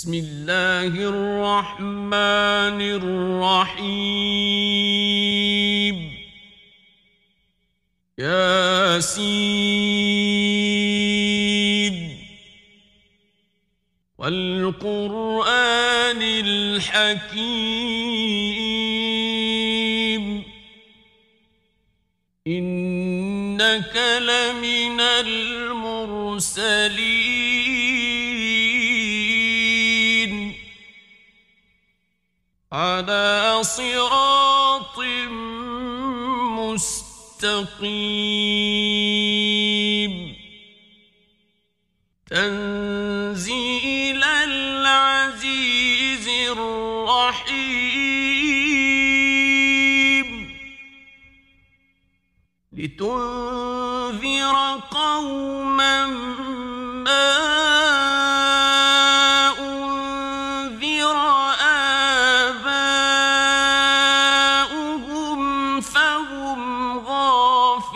بسم الله الرحمن الرحيم ياسين والقرآن الحكيم إنك لمن المرسلين على صراط مستقيم تنزيل العزيز الرحيم لتنذر قوما ما أنذر آباؤهم فهم غافلون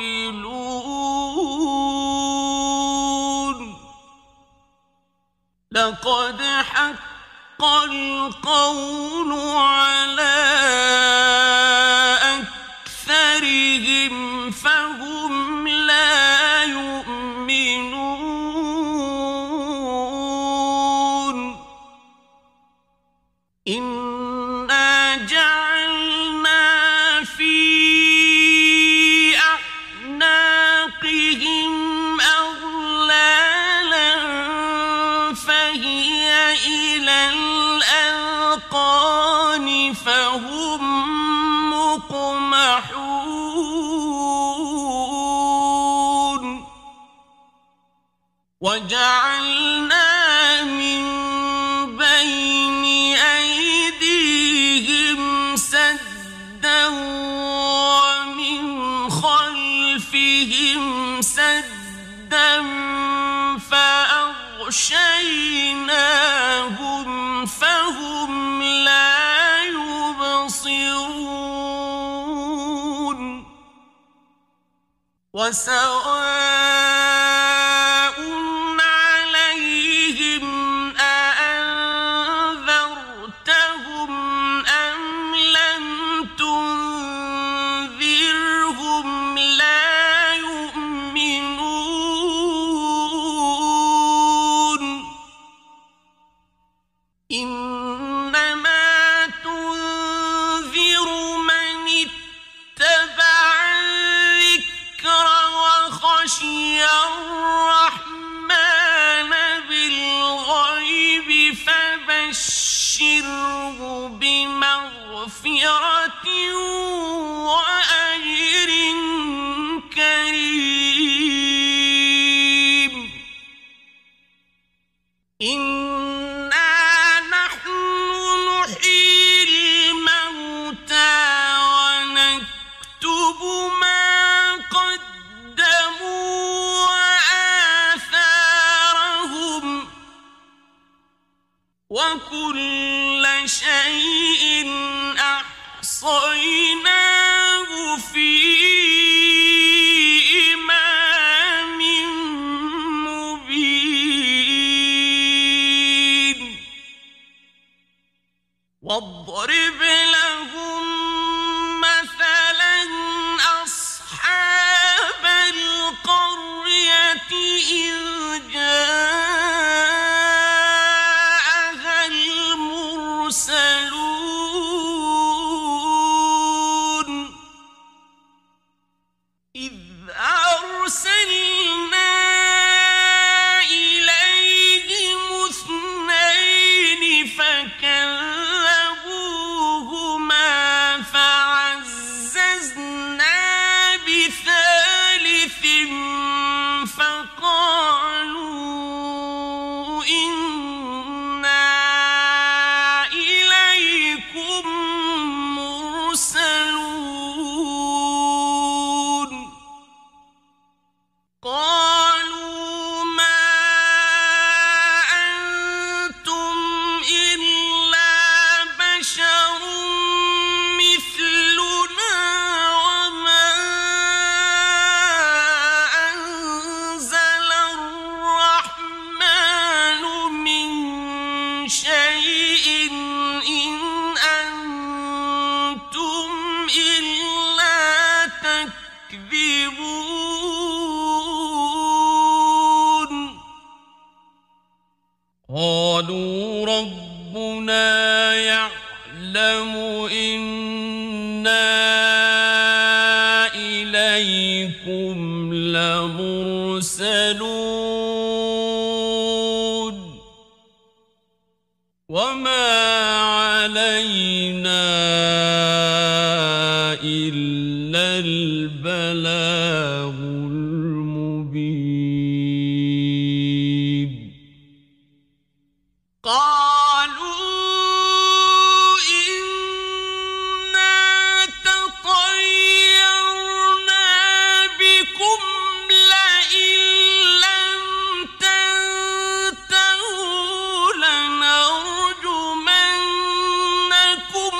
لقد حق القول على أكثرهم فهم لا يؤمنون إنا جعلنا في أعناقهم أغلالا فهي إلى الأذقان فهم مقمحون وجعلنا من بين أيديهم سدا ومن خلفهم سدا فأغشيناهم فهم لا يبصرون وسواء عليهم أأنذرتهم أم لم تنذرهم لا يؤمنون إنما تنذر من اتبع الذكر وخشي الرحمن بالغيب فبشره بمغفرة وأجر كريم إنا نحن نحيي الموتى ونكتب ما قدموا وآثارهم وكل شيء أحصيناه في إمام مبين واضرب لهم مثلا أصحاب القرية إذ جاءها المرسلون إذ أرسلنا إليهم اثنين فكذبوهما فعززنا بثالث فقال شيء إن أنتم إلا تكذبون قالوا ربنا يعلم إنا إليكم لمرسلون وما علينا إلا البلاغ المبين قالوا إنا تطيرنا بكم لئن لم تنتهوا لنرجمنكم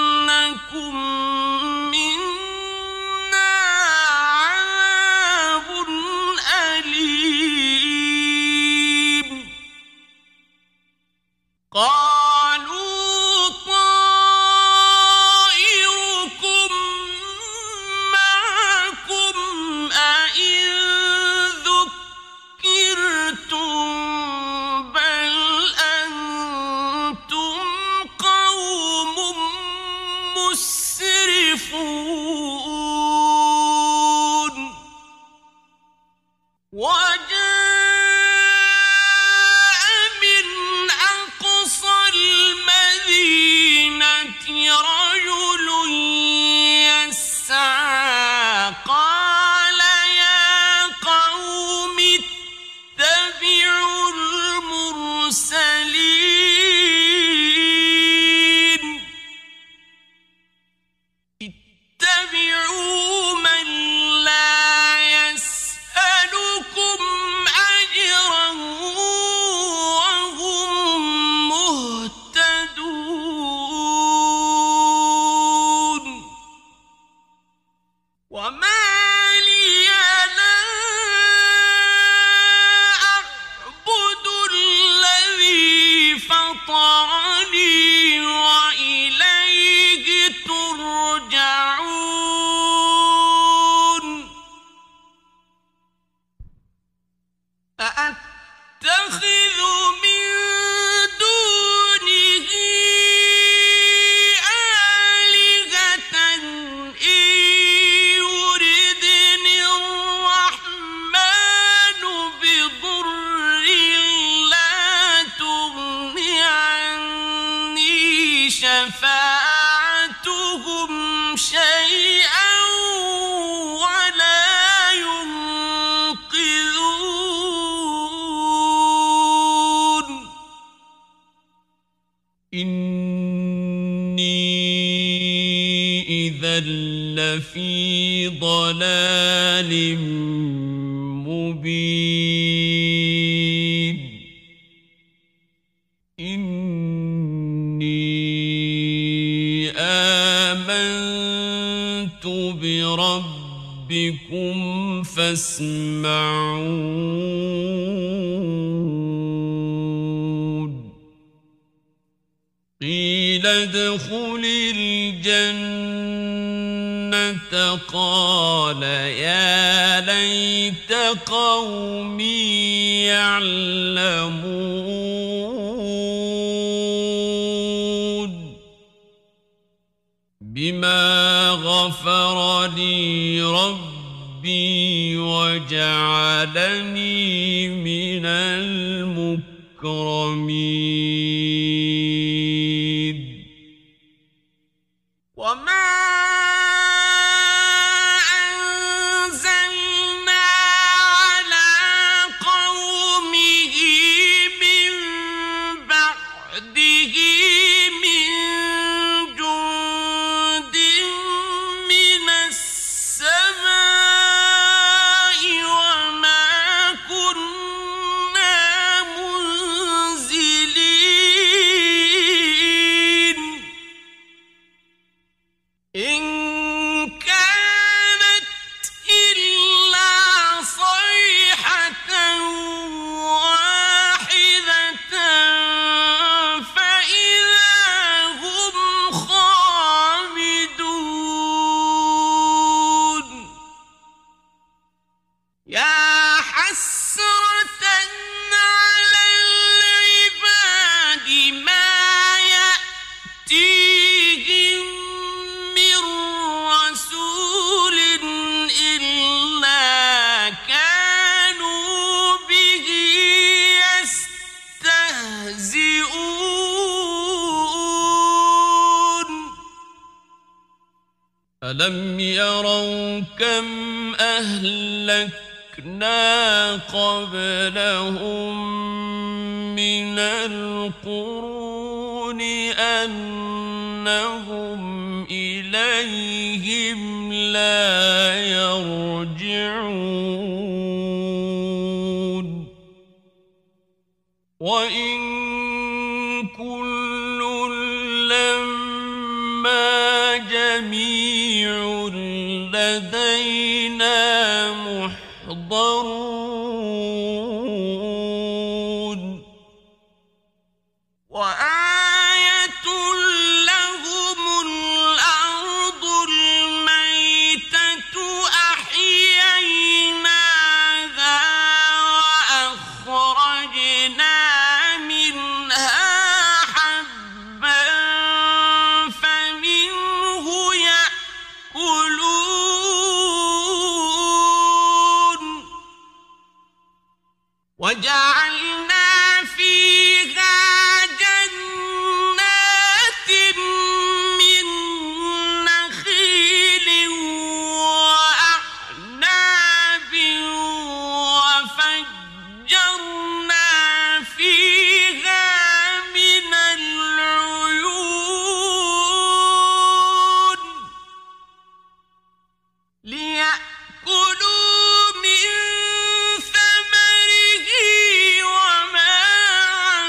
وليمسنكم منا عذاب أليم قالوا طائركم معكم أئن ذكرتم بل أنتم قوم مسرفون وجاء من أقصى المدينة رجل يسعى قال يا قوم اتبعوا المرسلين اتبعوا من لا يسألكم أجرا وهم مهتدون وما لي لا أعبد الذي فطرني وإليه ترجعون أأتخذ من دونه آلهة إن يردني الرحمن بضر لا تغن عني شفاعتهم شيئا ولا ينقذون إني إذا لفي ضلال مبين إني آمنت بربكم فاسمعون قيل ادخل الجنة قال يا ليت قومي يعلمون بما غفر لي ربي وجعلني من المكرمين وما أنزلنا على قومه من بعده من جند من السماء وما كنا منزلين يأتيهم من رسول إلا كانوا به يستهزئون ألم يروا كم أهلكنا قبلهم من القرون أنهم إليهم لا يرجعون وإن كل لما جميع لدينا محضرون وآية لهم الأرض الميتة أحييناها وأخرجنا منها حبا فمنه يأكلون وجعلنا فيها جنات من نخيل وأعناب وفجرنا فيها من العيون ليأكلوا من ثمره وما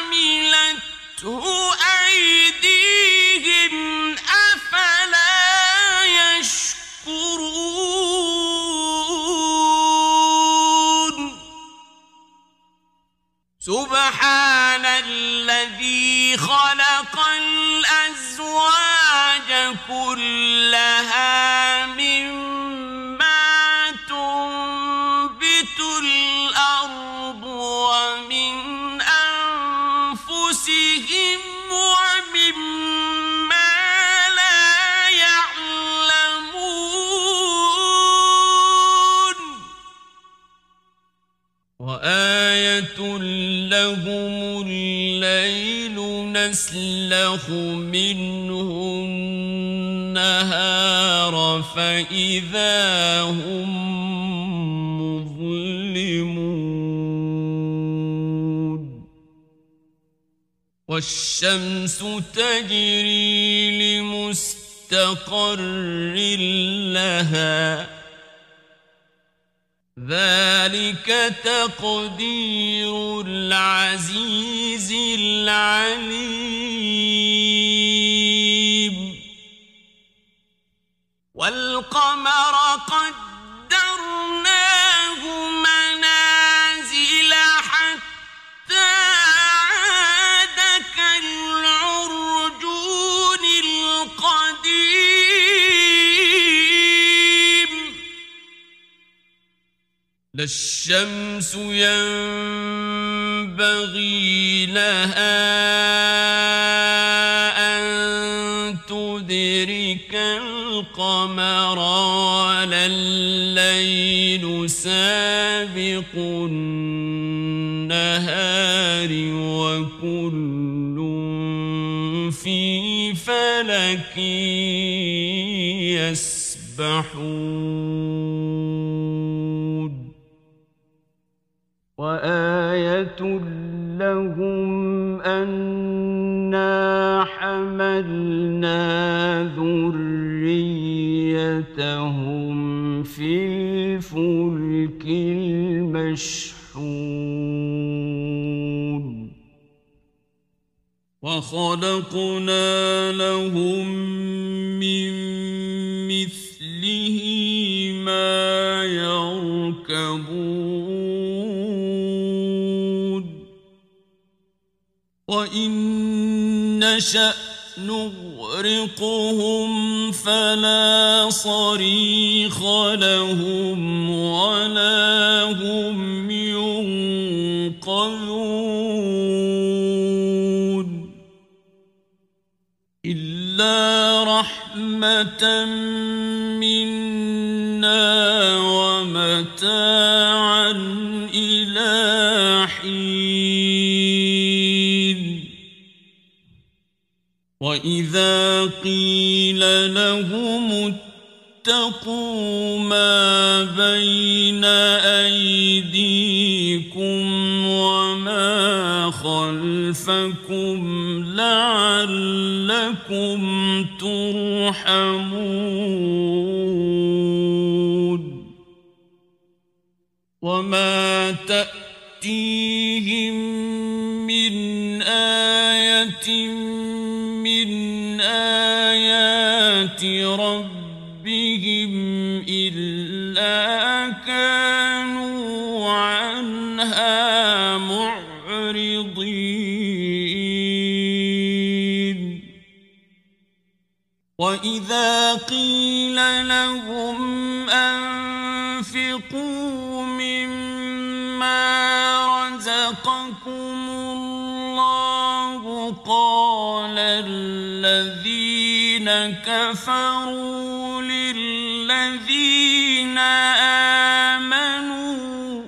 عملته أيديهم أفلا يشكرون سبحان الذي خلق الأزواج كلها مما تنبت الأرض ومن أنفسهم ومما لا يعلمون وآية لهم الليل نسلخ منه النهار فإذا هم مظلمون والشمس تجري لمستقر لها ذلك تقدير العزيز العليم والقمر قدرناه منازل حتى عاد كالعرجون القديم لا الشمس ينبغي لها أن تدرك القمر ولا الليل سابق النهار وكل في فلك يسبحون وآية لهم أنا حملنا ذريتهم في الفلك المشحون وخلقنا لهم من مثله ما يركبون وإن نشأ نغرقهم فلا صريخ لهم ولا هم ينقذون إلا رحمة منا ومتاعا إلى حين وإذا قيل لهم اتقوا ما بين أيديكم وما خلفكم لعلكم ترحمون وما تأتيهم من آية من آيات ربهم إلا كانوا عنها معرضين وإذا قيل لهم أنفقوا مما رزقكم الله قال الذين كفروا للذين آمنوا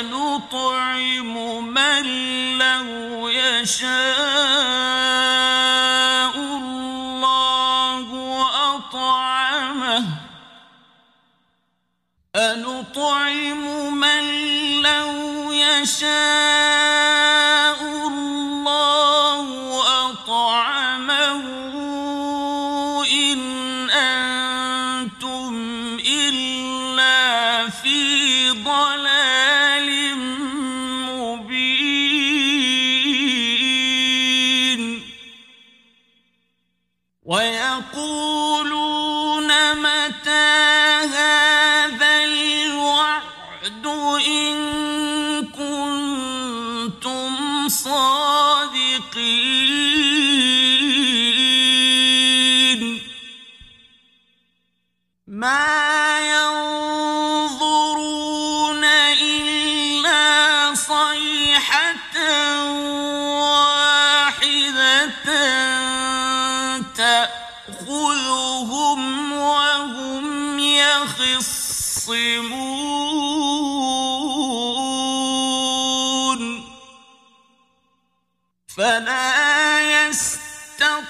أنطعم من لو يشاء الله أطعمه أنطعم من لو يشاء الله أطعمه إن أنتم إلا في ضلال مبين ويقولون متى هذا الوعد إن كنتم صادقين ما ينظرون إلا صيحة واحدة تأخذهم وهم يخصمون فلا يستطيعون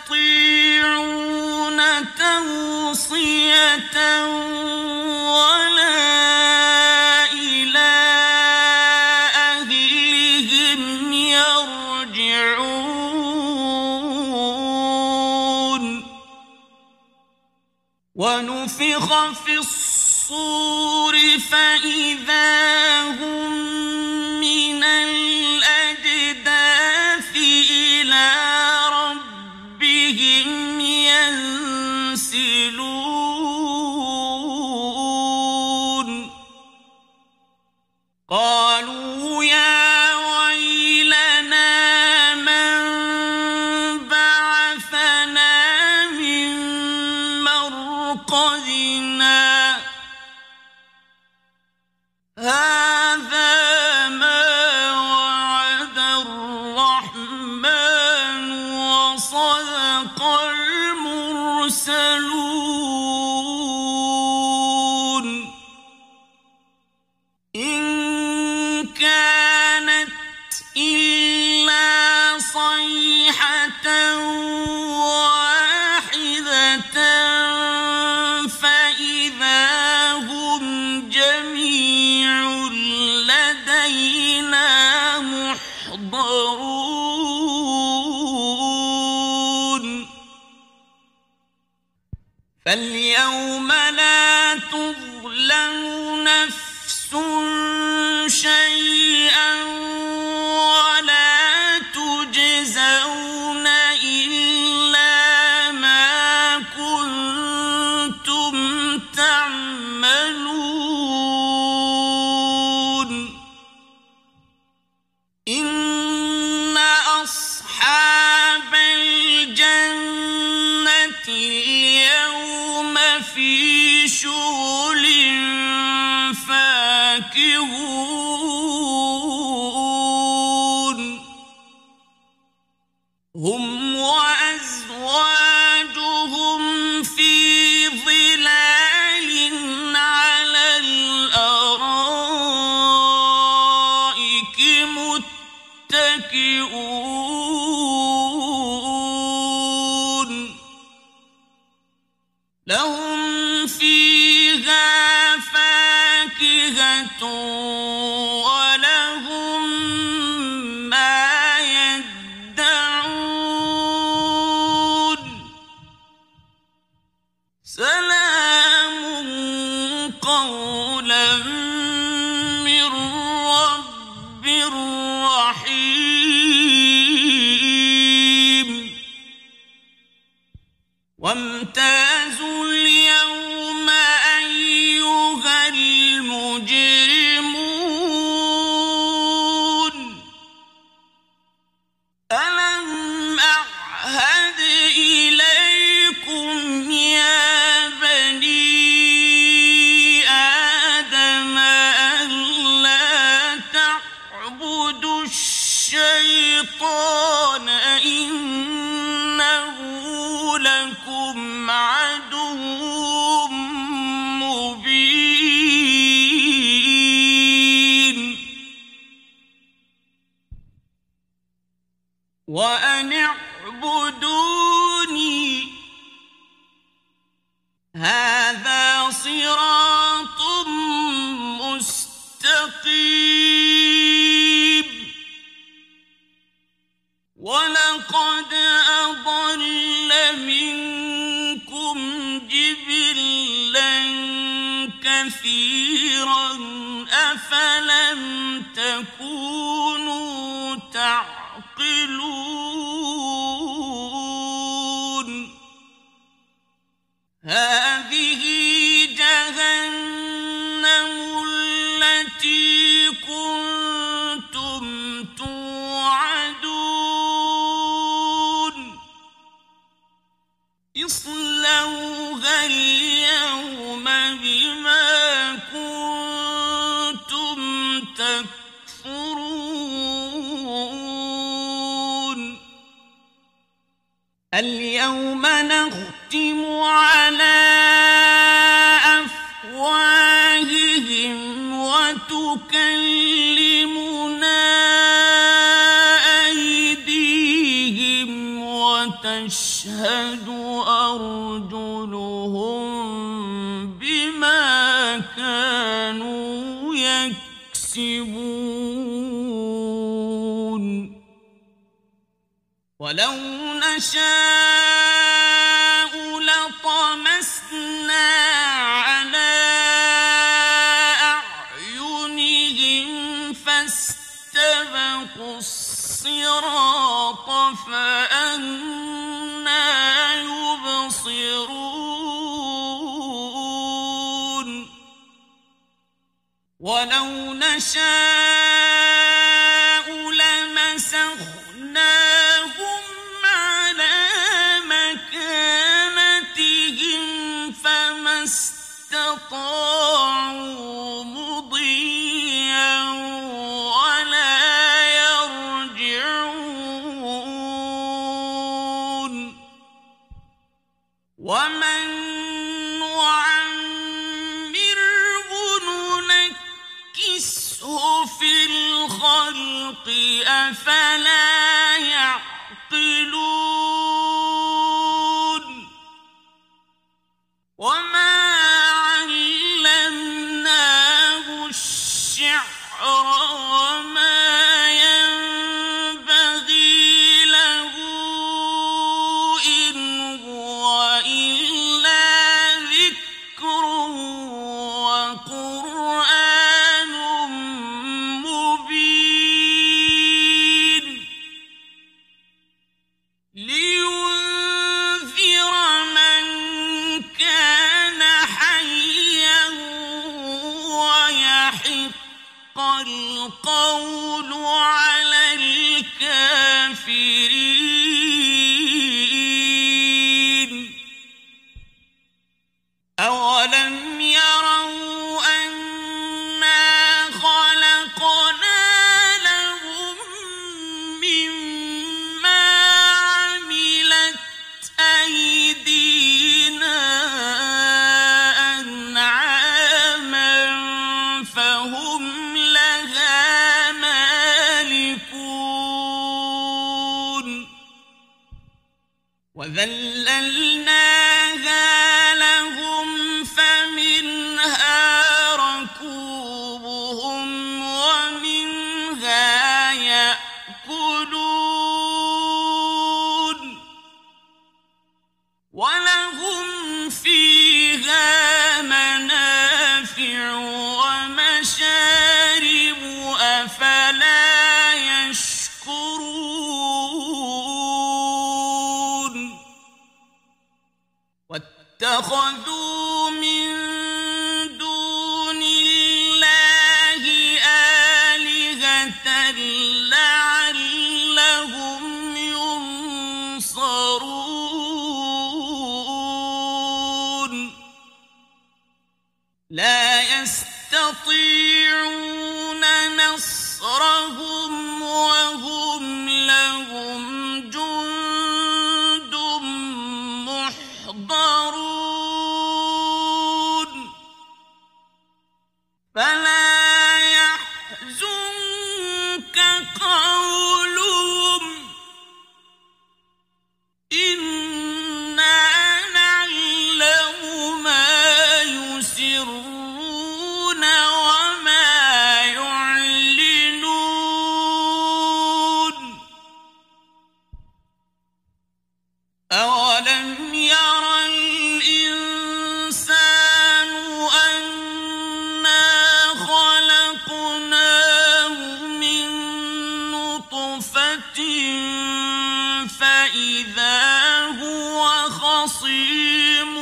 توصية ولا إلى أهلهم يرجعون ونفخ في الصور فإذا هم من الأجداث إلى ربهم ينسلون قالوا يا ويلنا من بعثنا من مرقدنا هذا ما وعد الرحمن وصدق المرسلون إن كانت إلا صيحة واحدة فإذا هم جميع لدينا محضرون فاليوم لا تظلم نفس شيئا ولا تجزون إلا ما كنتم تعملون إن أصحاب الجنة اليوم في شغل لهم فيها فاكهة ولهم ما يدعون سلام قولا من رب رحيم وامتازوا اليوم أيها المجرمون ألم أعهد إليكم يا بني آدم ألا تعبدوا الشيطان إنه لكم عدو مبين وأن اعبدوني هذا صراط مستقيم ولقد أضل منكم جبلا كثيرا أفلم تكونوا تعقلون هذه جهنم التي كنتم توعدون اصلوها اليوم بما كنتم تكفرون اليوم نختم على أفواههم وتكلمنا أيديهم وتشهد أرجلهم بما كانوا يكسبون ولو نشاء لطمسنا على أعينهم فاستبقوا الصراط فأنى يبصرون ولو نشاء لمسخناهم على مكانتهم فما استطاعوا مضيا ولا يرجعون ومن نعمره ننكسه في الخلق أفلا يعقلون وما علمناه الشعر وما ينبغي له إن هو إلا ذكر وقرآن مبين لينذر من كان حيا ويحق القول على الكافرين أولم يروا أنا خلقنا لهم مما عملت أيدينا أنعاما فهم لها مالكون وذللناها لهم ولهم فيها منافع ومشارب أفلا يشكرون واتخذوا من دون الله آلهة لعلهم ينصرون لا يستطيعون نصرهم وهم لهم جند محضرون فلا يحزنك قولهم إنا نعلم ما يسرون وما يعلنون أولم ير الإنسان أنا خلقناه من نطفة فإذا هو خصيم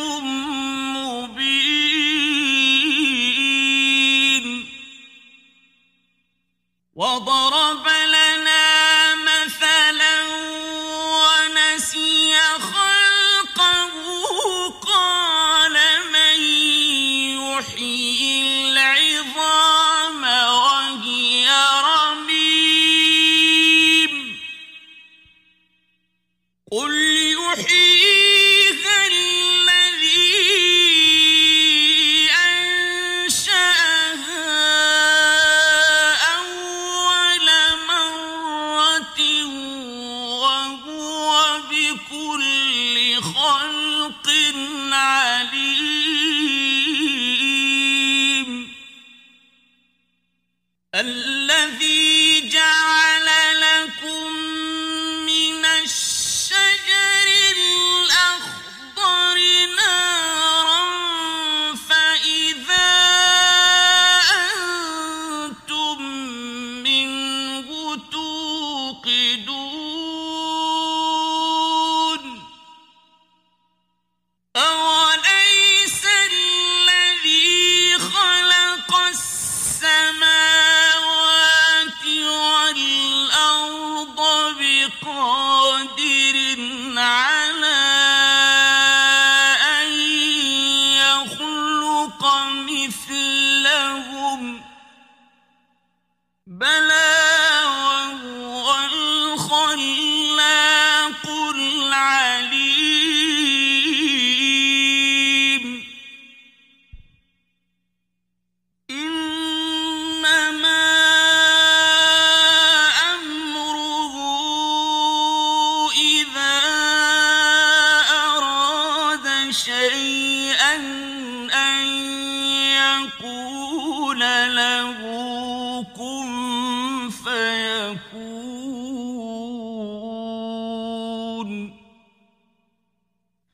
مبين وضرب لنا مثلا ونسي خلقه قال من يحيي العظام وهي رميم قل يحييها الذي أنشأها أول مرة وهو بكل خلق عليم الذي جعل لكم من الشجر الأخضر نارا فإذا أنتم منه توقدون أوليس الذي خلق السماوات والأرض بقادر على أن يخلق مثلهم بلى وهو الخلاق العليم إنما أمره إذا أراد شيئا أن يقول له كن فيكون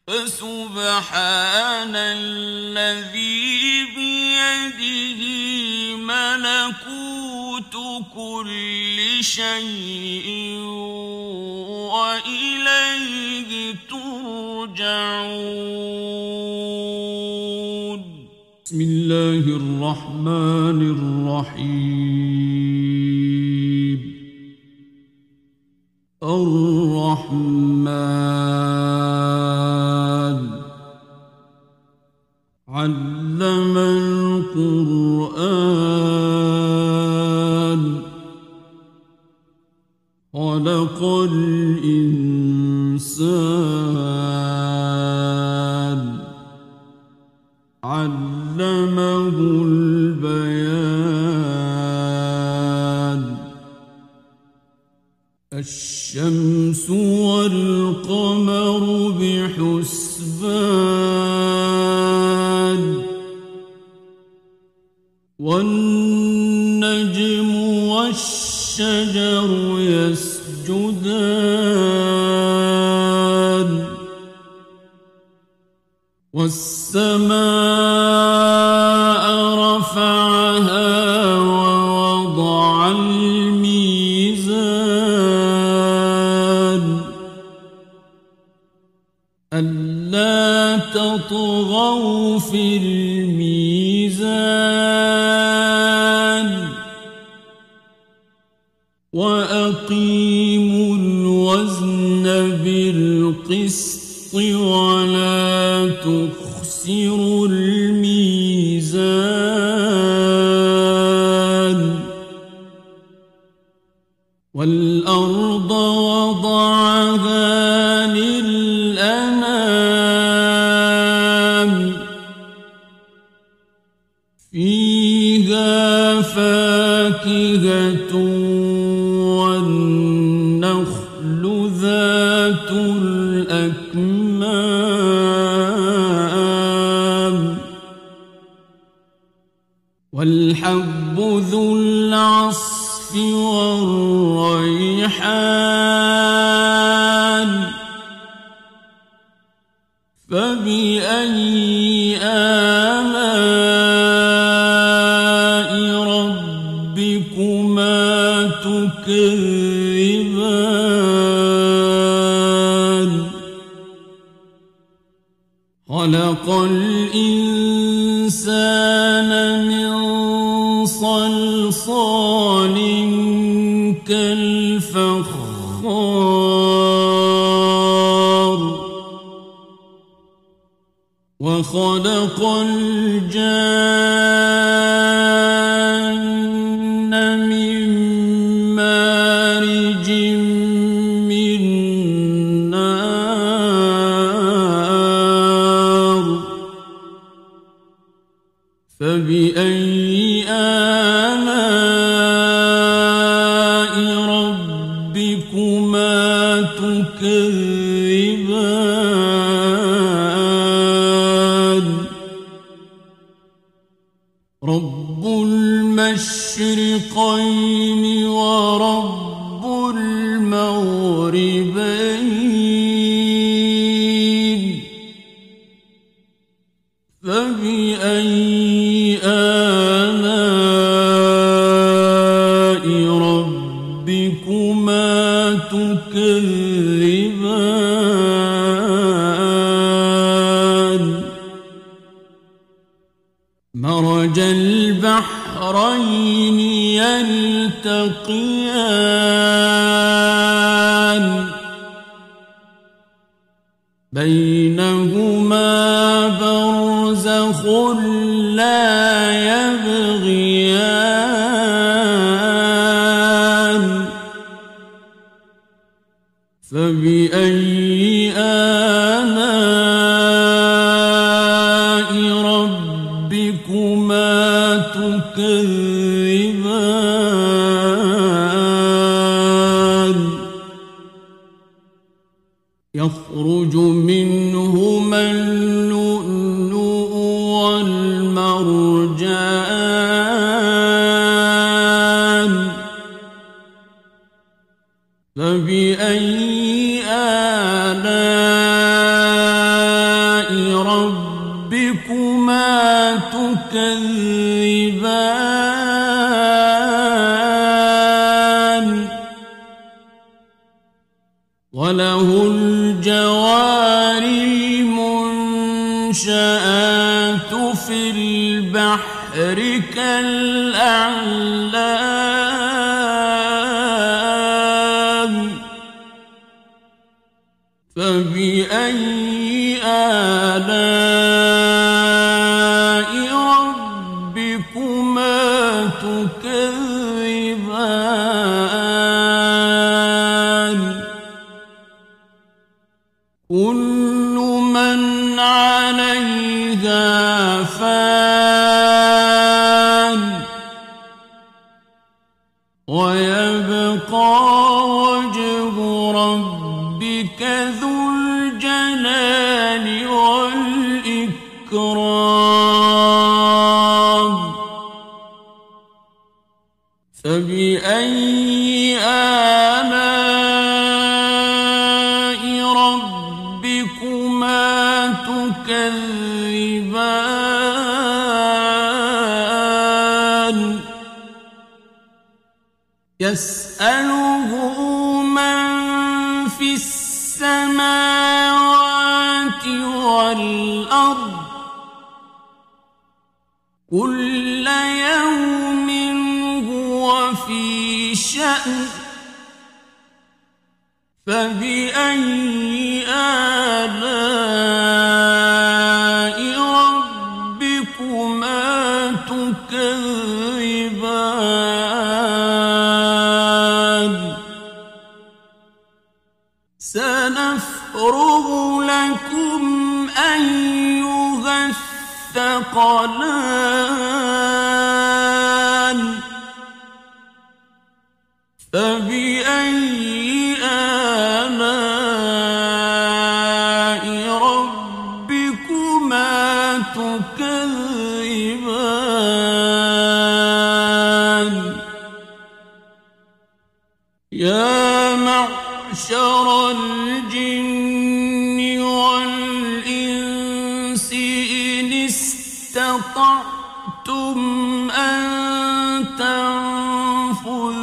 فسبحان الذي بيده ملكوت كل شيء وإليه ترجعون بسم الله الرحمن الرحيم الرحمن علم القرآن خلق الإنسان علمه البيان الشمس والقمر بحسبان والنجم والشجر يسجدان والسماء رفعها ووضع الميزان ألا تطغوا في الميزان وأقيموا الوزن بالقسط ولا تخسروا الميزان والأرض وضعها للأنام فيها فاكهة والنخل ذات الأكمام والحب ذو العصف والريحان فبأي آلاء ربكما تكذبان خلق الإنسان من صلصال كالفخار وخلق الجان من مارج من نار فبأي آلاء ربكما تكذبان رب المشرقين ورب المغربين فبأي آلاء ربكما تكذبان مرج البحرين يلتقيان بينهما برزخ لا يبغيان فبأي آلاء ربكما تكذبان يخرج منهما اللؤلؤ والمرجان فبأي آلاء ربكما تكذبان وله الجوار المنشآت في البحر كالأعلام فبأي آلاء ربكما تكذبان كل من عليها فان ويبقى وجه ربك ذو الجلال والإكرام فبأي آلاء ربكما تكذبان يسأله من في السماوات والأرض كل يوم هو في شأن فبأي آلاء ربكما تكذبان سنفرغ لكم أيها الثقلان فبأي آلاء ربكما تكذبان يا معشر الجن والإنس إن استطعتم أن تنفذوا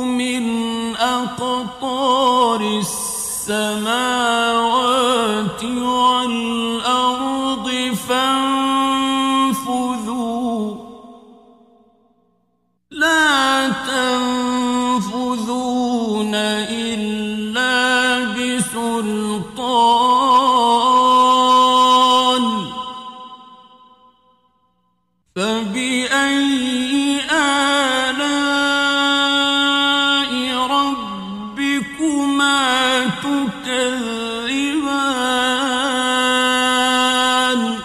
من أقطار السماوات والأرض فانفذوا لا تنفذون إلا بسلطان فبأي آلاء ربكما تكذبان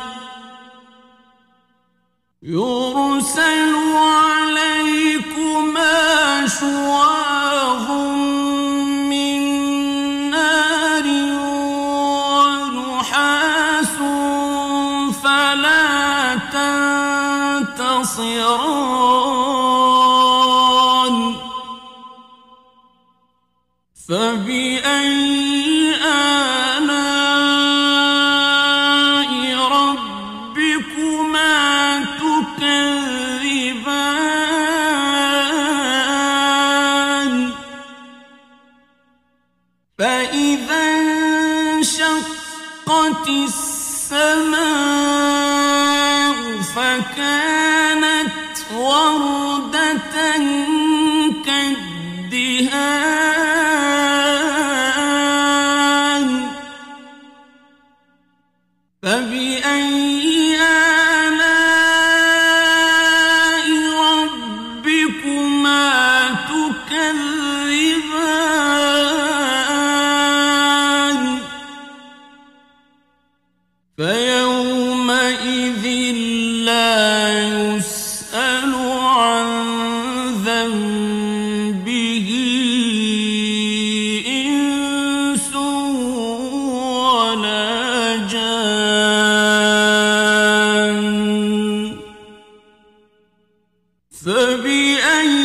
يرسل عليكما شواظ من نار ونحاس فلا تنتصران فبأي آلاء ربكما تكذبان فإذا انشقت السماء فكانت وردة كالدهان فبأي آلاء ربكما تكذبان فيومئذ لا يسأل عن ذنبه إنس ولا جان فبأي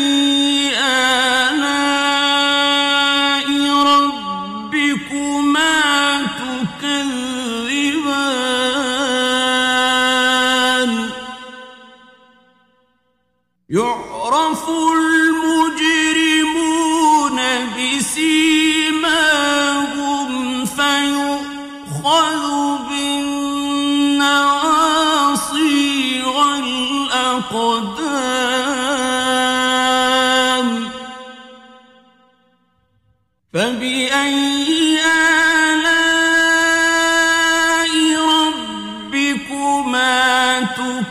آلاء ربكما تكذبان يعرف المجرمون بسيماهم فيؤخذ بالنواصي والأقدام فبأي آلاء ربكما تكذبان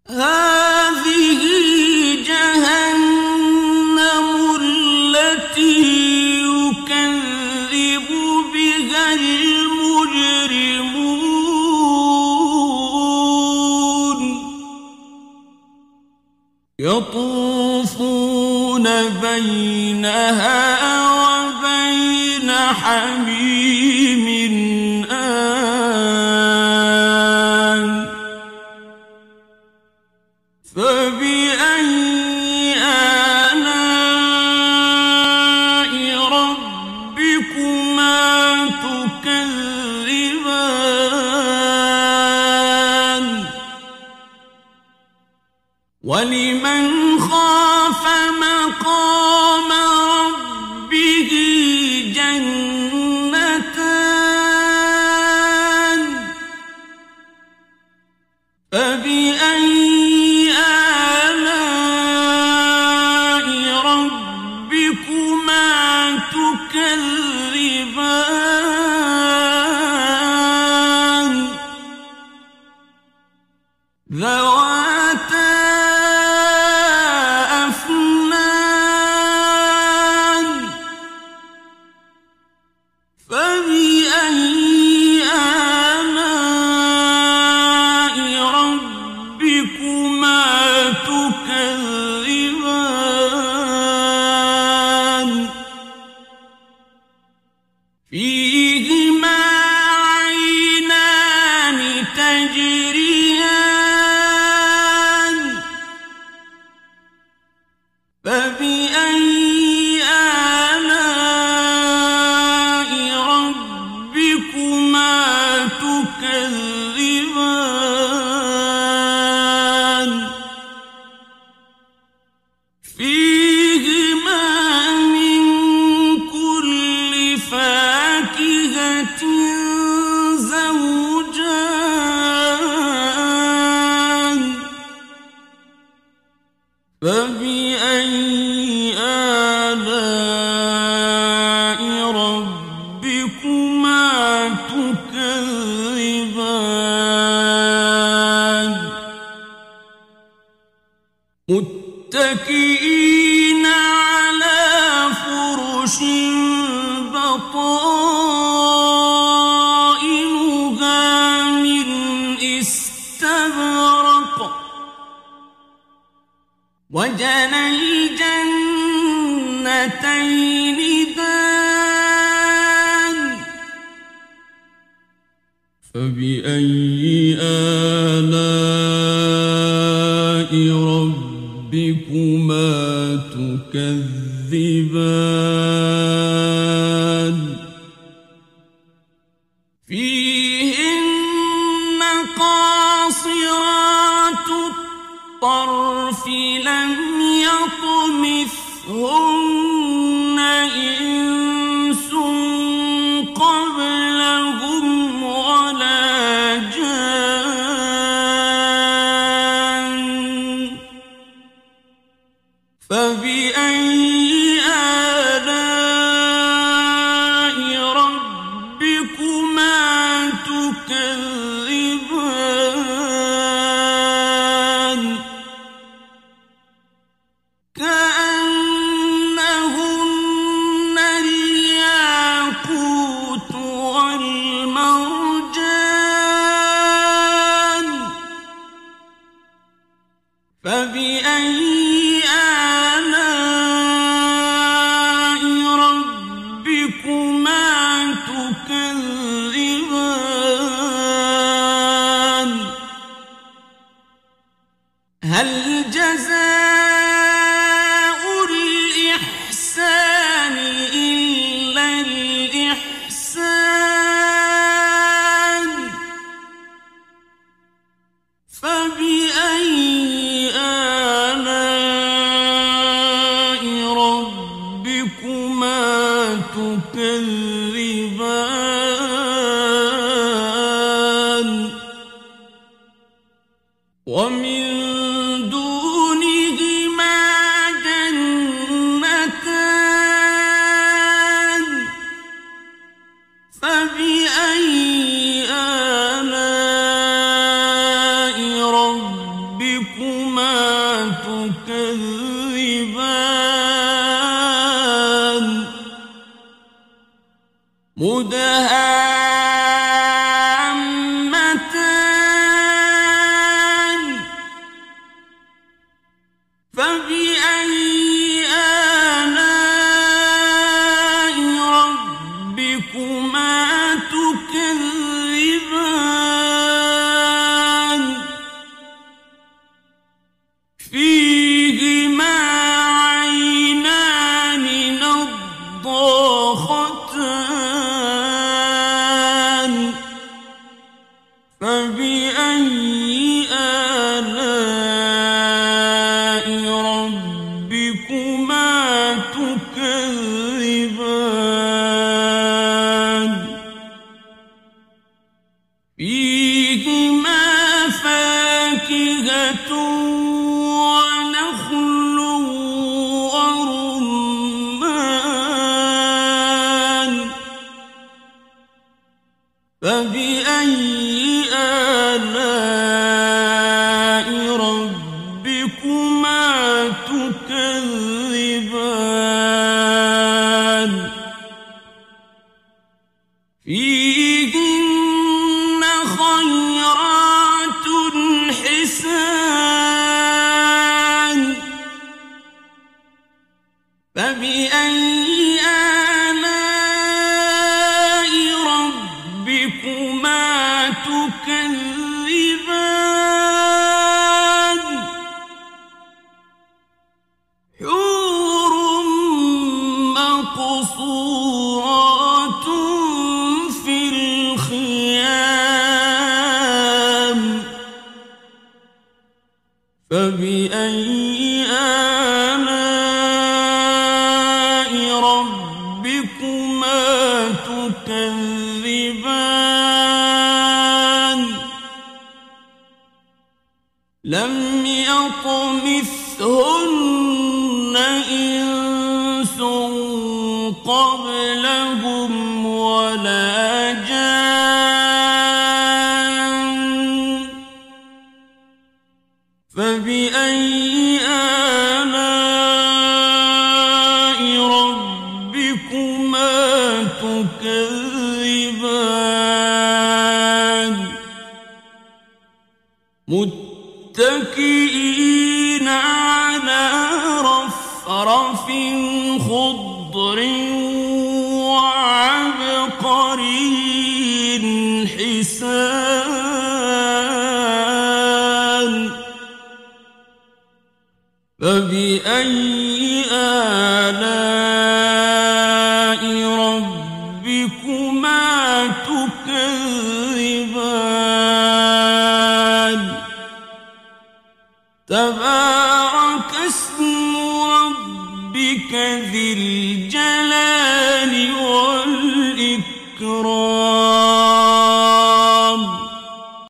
هذه جهنم التي يكذب بها المجرمون يطوفون بينها وبين حميم آن فبأي آلاء ولمن خاف مقام ربه جنتان فبأي آلاء ربكما تكذبان ذواتا أفنان فبأي آلاء ربكما تكذبان فيهما عينان تجريان فبأي آلاء ربكما تكذبان فيهما من كل فاكهة زوجان فبأي آلاء ربكما تكذبان متكئين على فرش بطائنها من استبرق وجنى الجنتين دان فبأي آلاء ربكما تكذبان فيهن قاصرات الطرف لم يطمثهن إنس قبلهم ولا جان فبأي آلاء ربكما تكذبان كأنهن الياقوت والمرجان فبأي آلاء ربكما تكذبان هل جزاء الإحسان إلا الإحسان فبأي آلاء ربكما تكذبان ومن دونهما جنتان فبأي آلاء ربكما تكذبان مدهامتان فبأي آلاء ربكما تكذبان فيهما عينان نضاختان فبأي آلاء فبأي آلاء ربكما تكذبان فيهن خيرات حسان فبأي آلاء ربكما تكذبان حور مقصورات في الخيام فبأي آلاء ربكما تكذبان لم يطمثهن إنس قبلهم ولا جان فبأي آلاء ربكما تكذبان متكئين على رفرف خضر وعبقري حسان فبأي آلاء ربكما تكذبان تبارك اسم ربك ذي الجلال والإكرام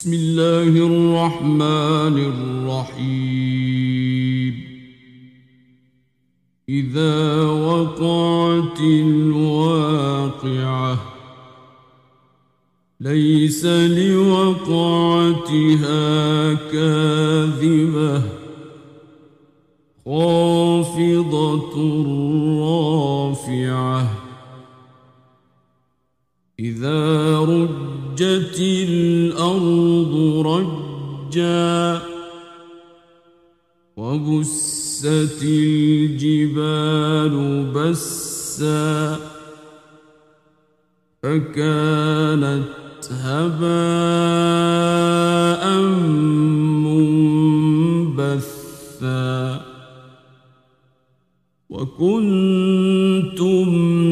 بسم الله الرحمن الرحيم إذا وقعت الواقعة ليس لوقعتها كاذبة خافضة رافعة إذا رجت الأرض رجا وبست الجبال بسا فكانت هباء منبثا وكنتم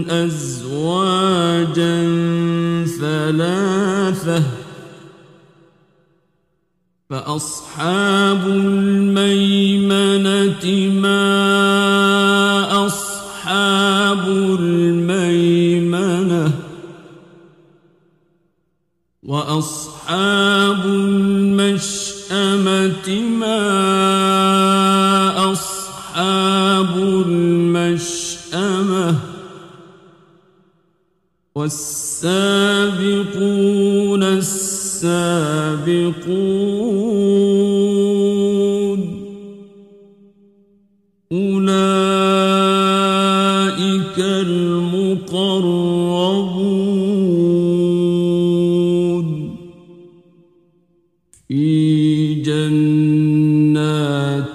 أزواجا ثلاثة فأصحاب الميمنة ما أصحاب الميمنة وأصحاب المشأمة ما أصحاب المشأمة والسابقون السابقون أولئك المقربون في جنات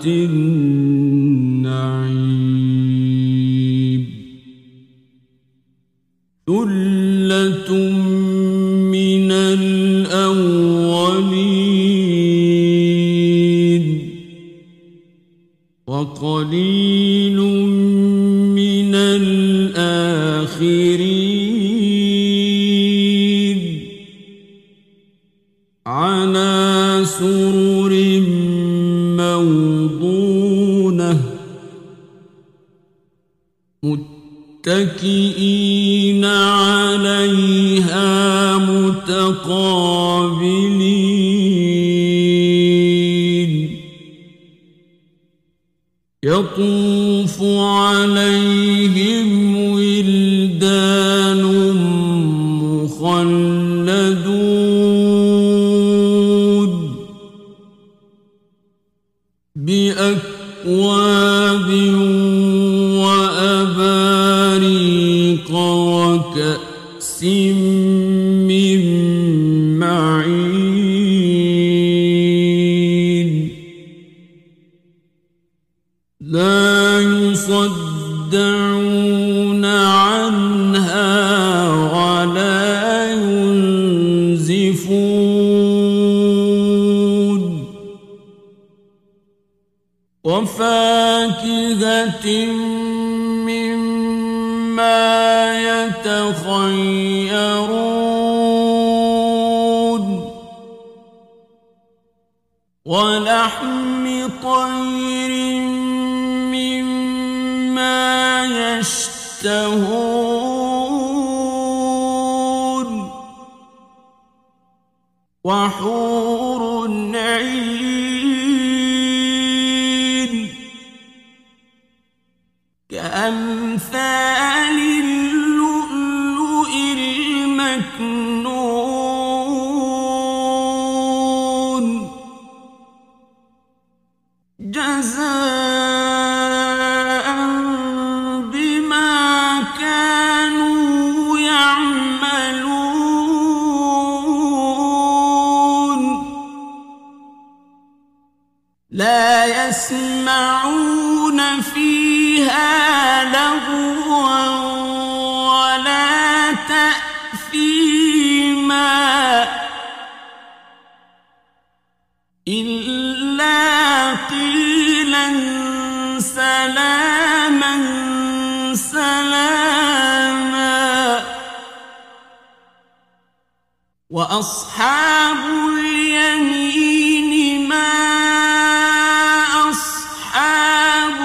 النعيم ثلة من الأولين وقليل من الآخرين على سرر موضونة متكئين عليها متقابلين يطوف عليهم ولدان مخلدون بأكواب وأباريق وكأس من معين لا يصدعون عنها ولا ينزفون وفاكهة مما يتخيرون ولحم طير مما يشتهون وحور عين كأمثال اللؤلؤ المكنون جزاء بما كانوا يعملون لا يسمعون فيها لغوا ولا تأثيما إلا قيلا سلاما سلاما وأصحاب اليمين ما أصحاب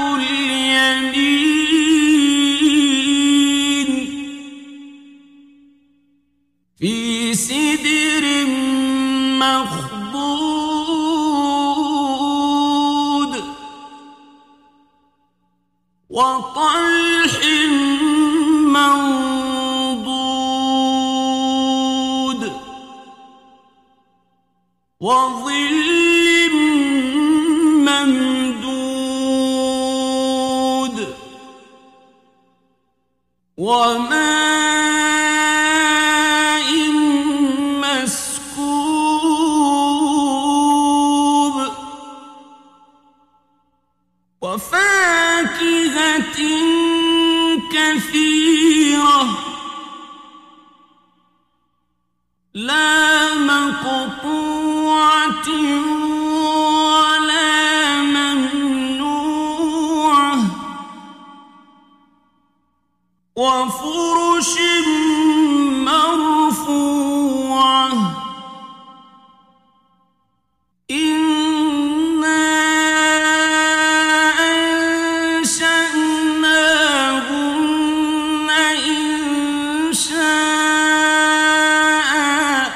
اليمين في سدر مخضود وطلح منضود وظل ممدود وماء مسكوب وفاكهة كثيرة لا مقطوعة ولا ممنوعة وفرش مرفوعة إنا أنشأناهن إنشاء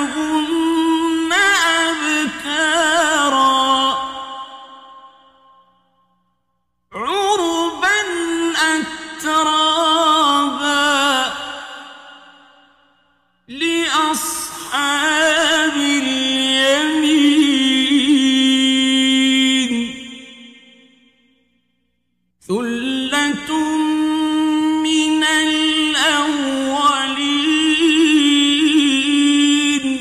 فجعلناهن أبكارا عربا أترابا لأصحاب اليمين ثلة من الأولين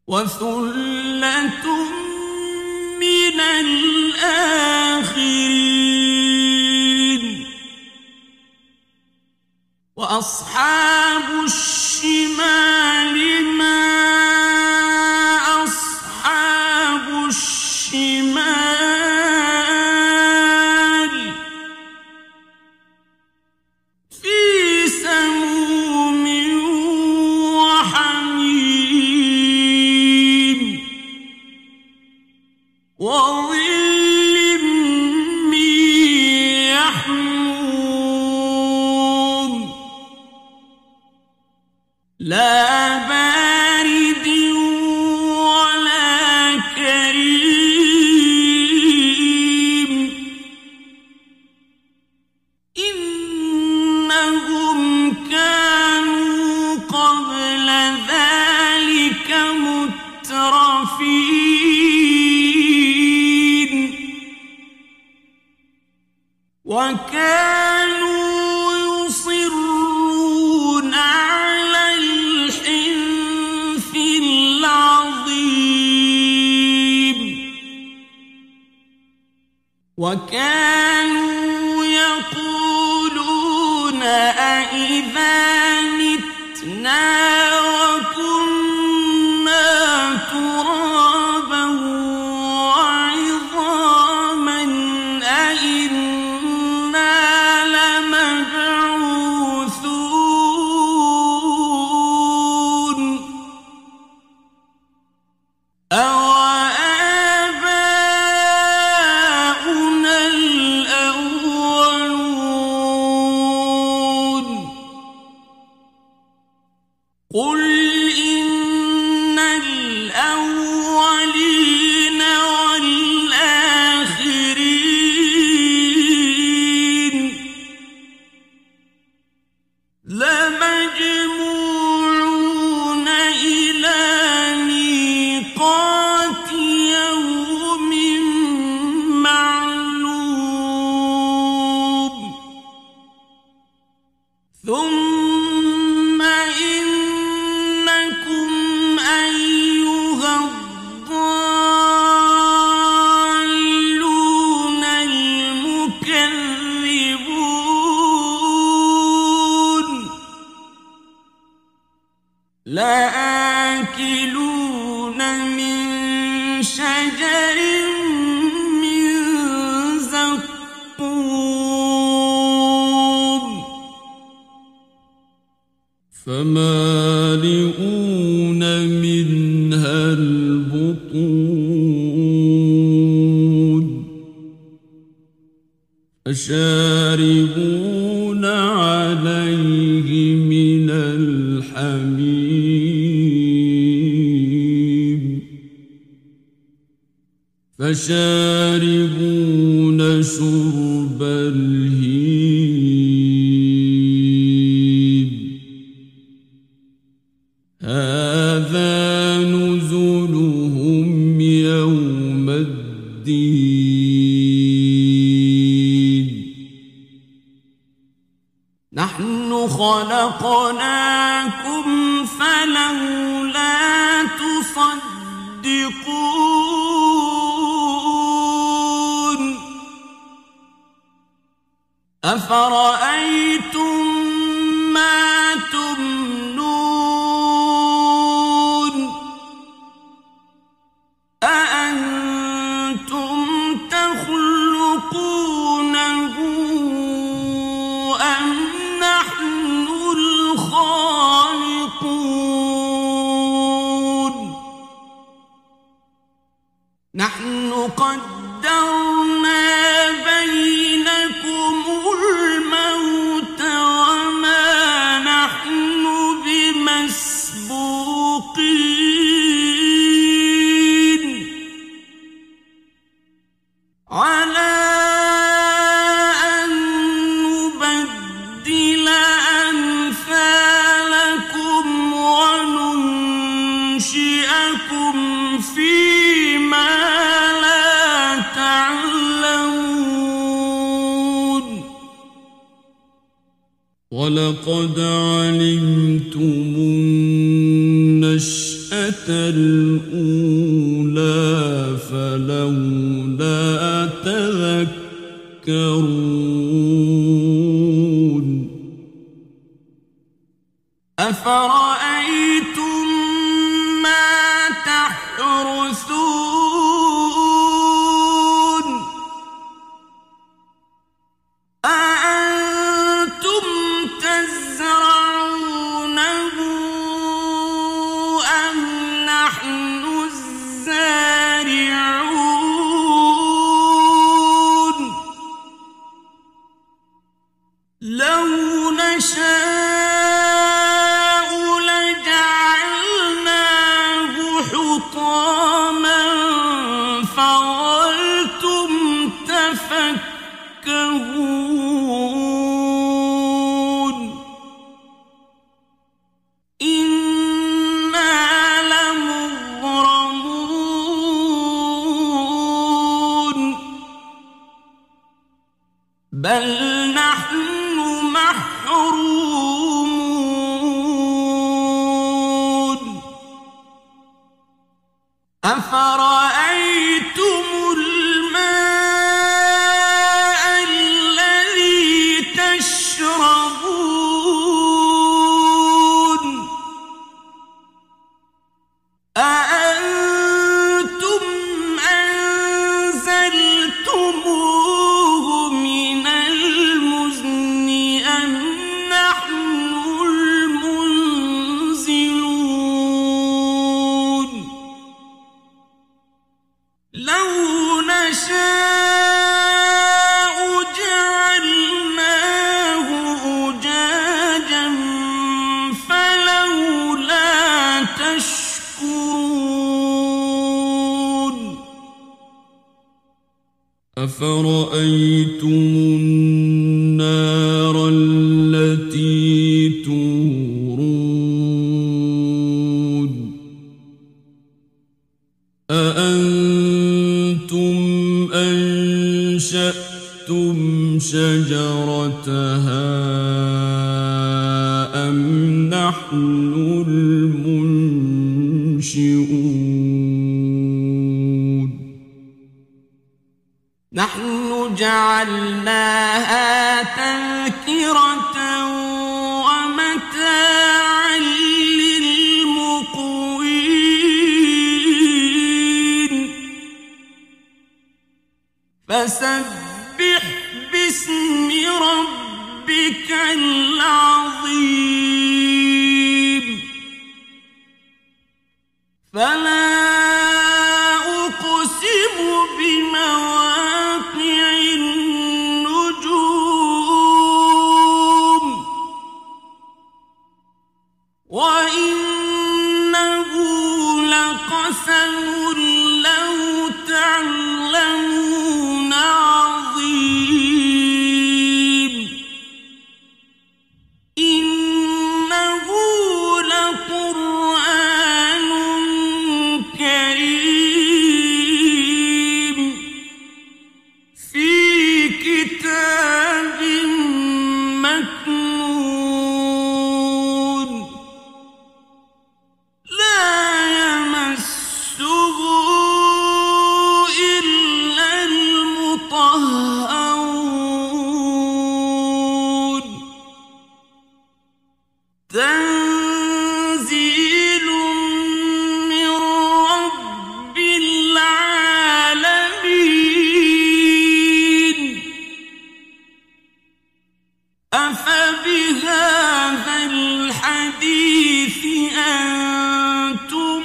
وثلة من الآخرين وأصحاب الشمال ما أصحاب الشمال في سموم وحميم وظل من يحموم لا بارد ولا كريم إنهم كانوا قبل ذلك وكانوا يصرون على الحنث العظيم وكانوا يقولون أإذا متنا وكنا ترابا وعظاما أإنا لمبعوثون أوآباؤنا الأولون قل إن الأولين والآخرين لمجموعون إلى ميقات يوم معلوم ثم إنكم أيها الضالون المكذبون لآكلون من شجر من زقوم فمالئون منها البطون فشاربون عليه من الحميم فشاربون شرب الهيم هذا نزلهم يوم الدين نحن خلقناكم فلولا تصدقون أفرأيتم ما تمنون أأنتم تخلقونه أم نحن الخالقون نحن قدرنا بينكم الموت وما نحن بمسبوقين على أن نبدل أمثالكم وننشئكم فيما لا تعلمون ولقد علمتم النشأة الأولى فلولا تذكرون أفرأيتم ما تحرثون أأنتم تزرعونه أم نحن الزارعون لو نشاء لجعلناه حطاما فظلتم تفكهون إنا لمغرمون بل نحن محرومون أفرأيتم الماء الذي تشربون أأنتم أنزلتموه من المزن أم نحن المنزلون لو نشاء جعلناه أجاجا فلولا تشكرون أفرأيتم النار التي تورون أأنتم أنشأتم شجرتها أم نحن المنشئون نحن جعلناها تذكرة ومتاعا للمقوين فسبح باسم ربك العظيم فلا أقسم بمواقع النجوم وإنه لقسم لو تعلمون عظيم إنه لقرآن كريم في كتاب مكنون لا يمسه إلا المطهرون تنزيل من رب العالمين أفبهذا الحديث أنتم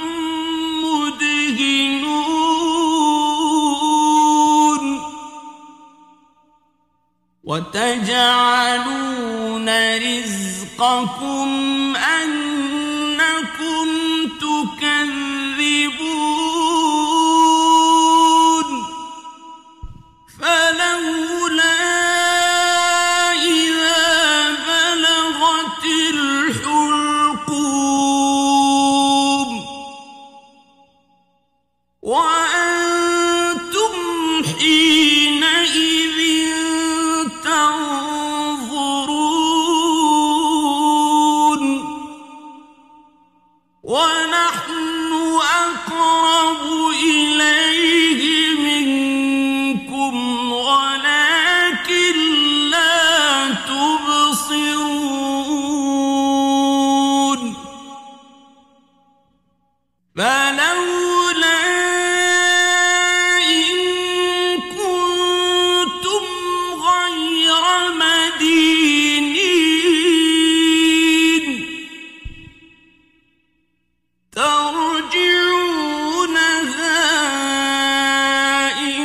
مدهنون وتجعلون رزقكم أنكم تكذبون فلولا إذا بلغت الحلقوم وأنتم حينئذ تنظرون ونحن أقرب إليه منكم ولكن لا تبصرون فلولا إن كنتم غير مدينين ترجعونها إن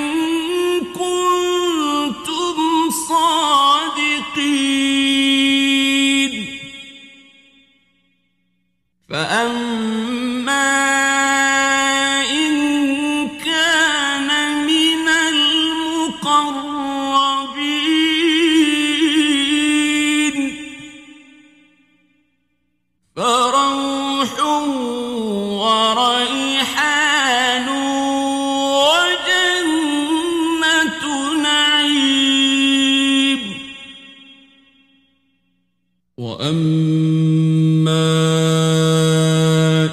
كنتم صادقين فأما إن كان من المقربين فروح وريحان وجنة نعيم وأما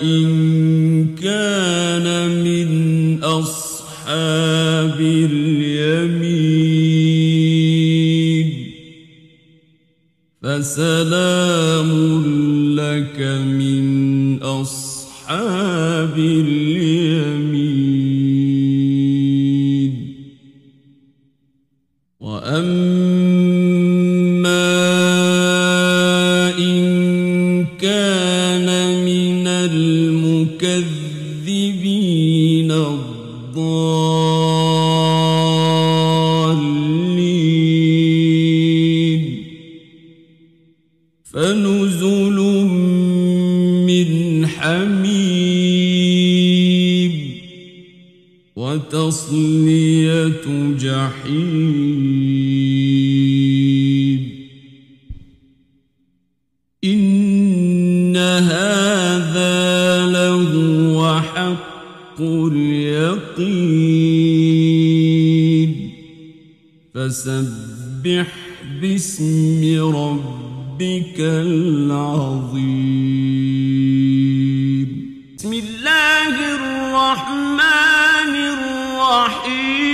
إن كان من أصحاب اليمين فسلام لك من أصحاب اليمين وأما إن كان من المكذبين الضالين فنزل من حميم وتصلية جحيم إن هذا لهو حق اليقين فسبح باسم ربك العظيم بسم الله الرحمن الرحيم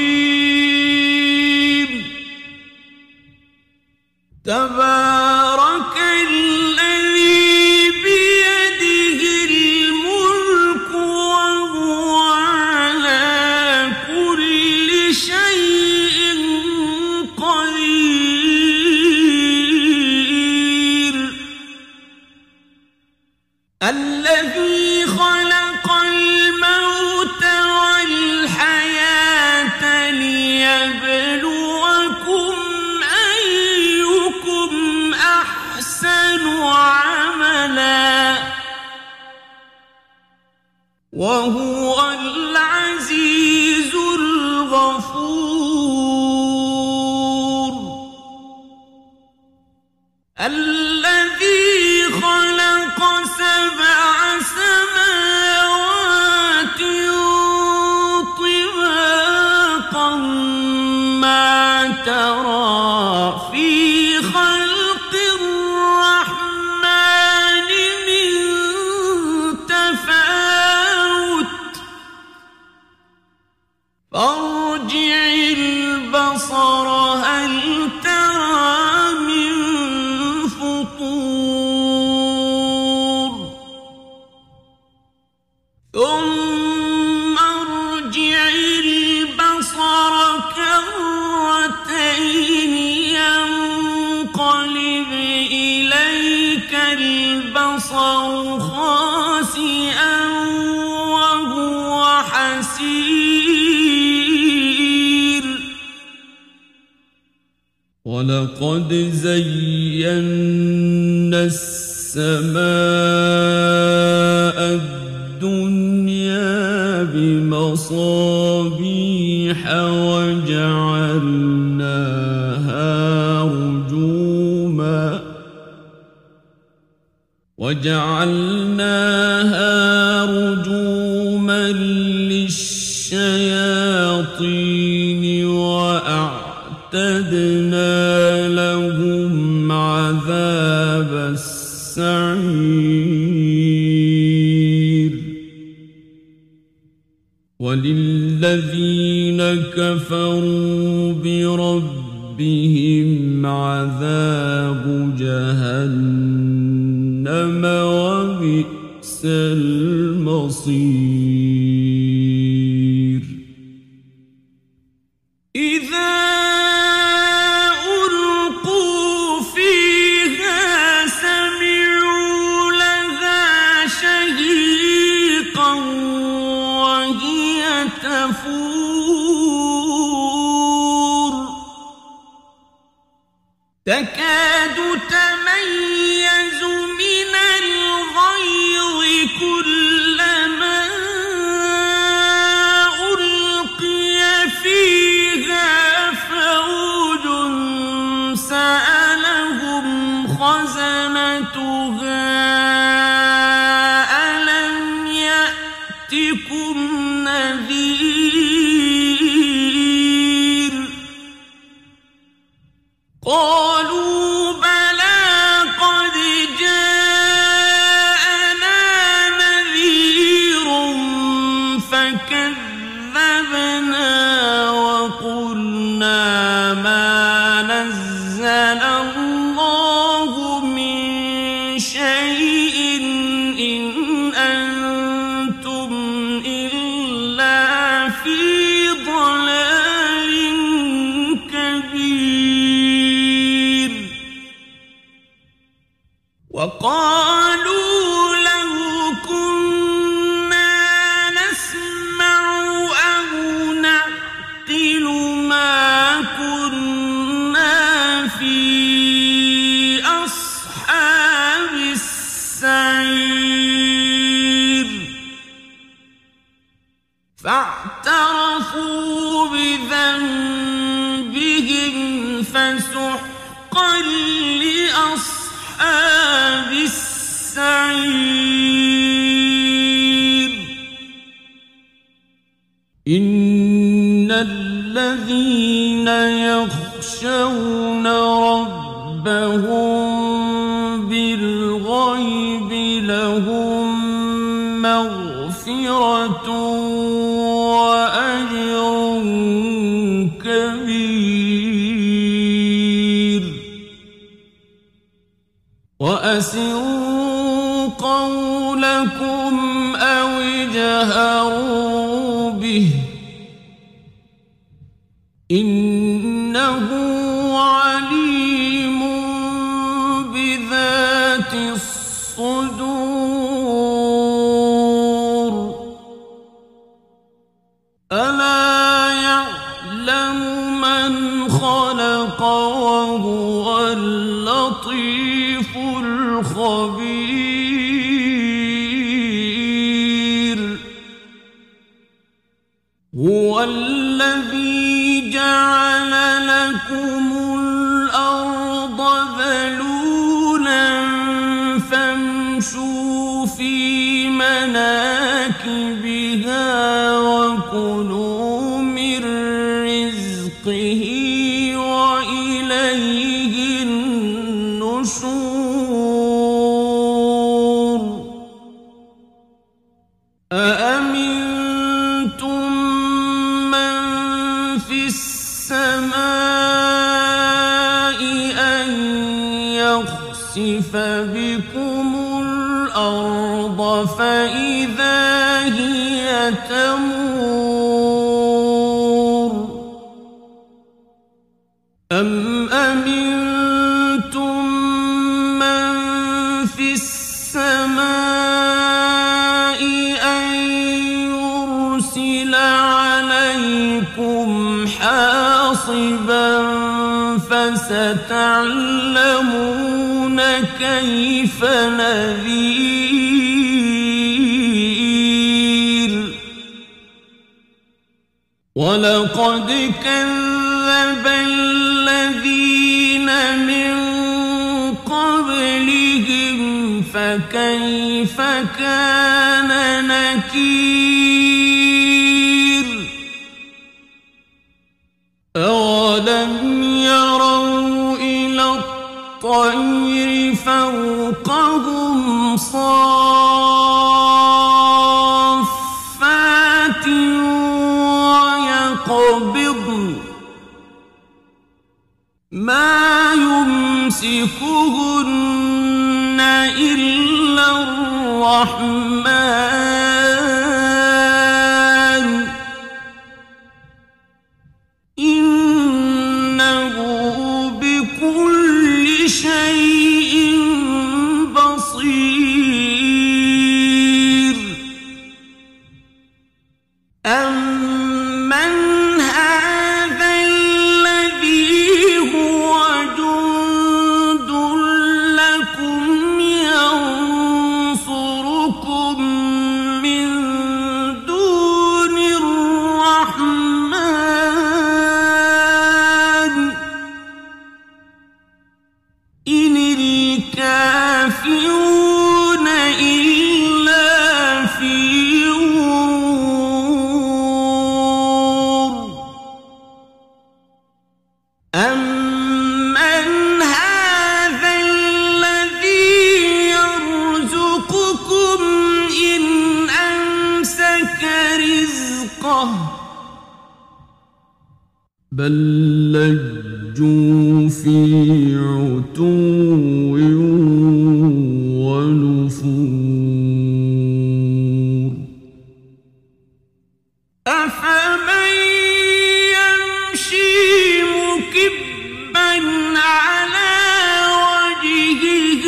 تبارك الذي بيده الملك وهو على كل شيء قدير الذي خلق الموت والحياة ليبلوكم أيكم أحسن عملا وهو العزيز الغفور الذي خلق سبع سماوات طباقا ما ترى في خلق الرحمن من تفاوت فارجع البصر هل ترى من فطور ثم ارجع البصر كرتين ينقلب إليك البصر خاسئا وهو حسير ولقد زينا السماء الدنيا بمصابيح وجعلناها رجوما للشياطين وأعتدنا لهم عذاب السعير وللذين كفروا بربهم عذاب جهنم وبئس المصير إذا ألقوا فيها سمعوا لها شهيقا وهي تفور تكاد تميز من الغيظ كلما ألقي فيها فوج سألهم خزنتها ألم يأتكم نذير قالوا بلى قُلْنَا مَا نَزَّلَ اللَّهُ مِن شَيْءٍ إِنْ أَنْتُمْ إِلَّا فِي ضَلَالٍ كَبِيرٍ وَقَالُوا لَوْ كُنَّا نَسْمَعُ أَوْ نَعْقِلُ مَا كُنَّا فِي أَصْحَابِ السَّعِيرِ فَاعْتَرَفُوا بِذَنبِهِمْ فَسُحْقًا لِّأَصْحَابِ السَّعِيرِ إن الذين يخشون ربهم بالغيب لهم مغفرة وأجر كبير وأسروا قولكم أو اجهروا به إنه عليم بذات الصدور ألا يعلم من خلق وهو اللطيف الخبير هو الذي جعل لكم الأرض ذلولا فامشوا في مناكبها وكلوا من رزقه وإليه النشور أأمنتم من في السماء أن يخسف بكم الأرض فإذا هي تمور أم أمنتم من في السماء أن يرسل عليكم حاصبا فستعلمون كيف نذير ولقد كذب الذين من قبلهم فكيف كان نكير أولم يروا إلى الطير فوقهم صافات ويقبضن ما يمسكهن إلا الرحمن إنه بكل شيء بصير أمن هذا الذي هو جند لكم ينصركم من دون الرحمن إن الكافرون إلا في غرور أمن هذا الذي يرزقكم إن أمسك رزقه بل لجوا في عتو ونفور أفمن يمشي مكبا على وجهه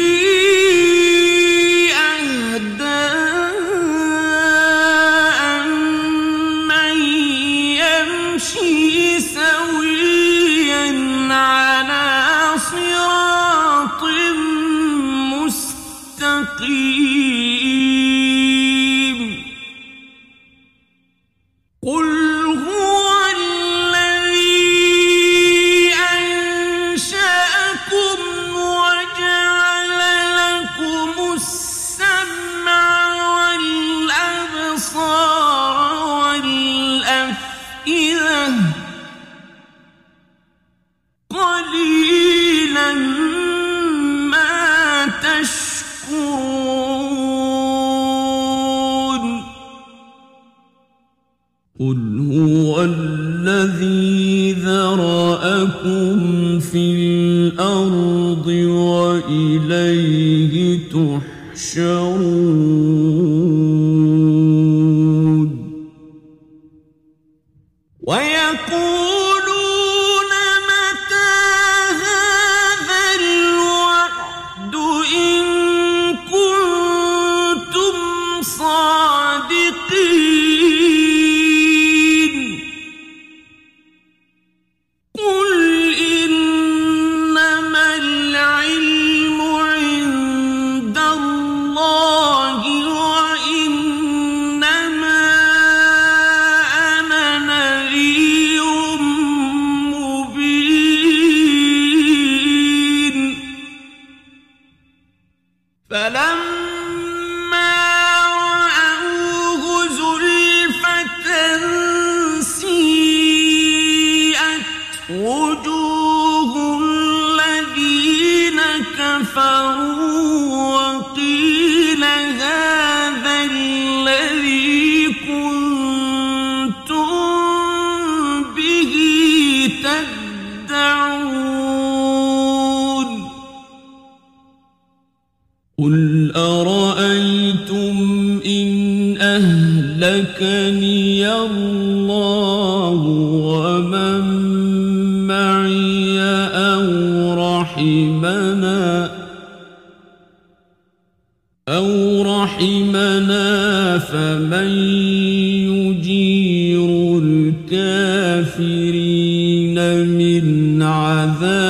أهدى أمن يمشي سويا على صراط مستقيم قل هو الذي أنشأكم وجعل لكم السمع والأبصار والأفئدة قليلا ما تشكرون قل هو الذي ذرأكم في الأرض وإليه تحشرون ويقولون متى هذا الوعد إن كنتم صادقين قل إنما العلم عند الله وإنما أنا نذير مبين فلما رأوه زلفة سيئت وجوه الذين كفروا وقيل هذا الذي كنتم به تدعون قل أرأيتم إن أهلكني الله ومن معي أو رحمنا فمن يجير الكافرين من عذاب